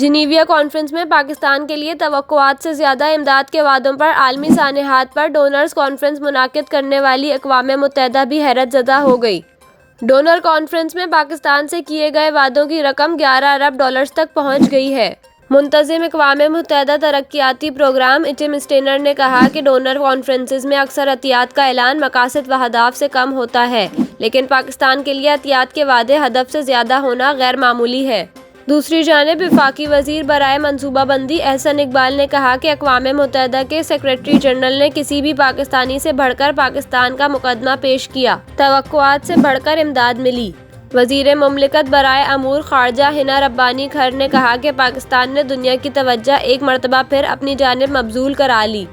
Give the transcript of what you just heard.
जिनीविया conference में पाकिस्तान के लिए तवक्कुआत से ज़्यादा इमदाद के वादों पर आलमी सानहात पर डोनर्स कॉन्फ्रेंस मुनाकिद करने वाली अक़वाम मुत्तहिदा भी हैरत ज़दा हो गई। डोनर कॉन्फ्रेंस में पाकिस्तान से किए गए वादों की रकम 11 अरब डॉलर्स तक पहुँच गई है। मुंतज़िम अक़वाम मुत्तहिदा तरक्याती प्रोग्राम टिम स्टेनर ने कहा कि डोनर कॉन्फ्रेंसेस में अक्सर अतियात का ऐलान मकासद व अहदाफ से कम होता है, लेकिन पाकिस्तान के लिए अतियात के वादे हदफ से ज़्यादा होना गैर मामूली है। दूसरी जानिब वफाकी वज़ीर बराए मनसूबाबंदी एहसन इकबाल ने कहा कि अक़वाम मुत्तहिदा के सेक्रेटरी जनरल ने किसी भी पाकिस्तानी से बढ़कर पाकिस्तान का मुकदमा पेश किया, तवक्कुआत से बढ़कर इमदाद मिली। वज़ीर मुमलिकत बराए अमूर ख़ारजा हिना रब्बानी खैर ने कहा कि पाकिस्तान ने दुनिया की तवज्जो एक मरतबा फिर अपनी जानिब मबज़ूल करा ली।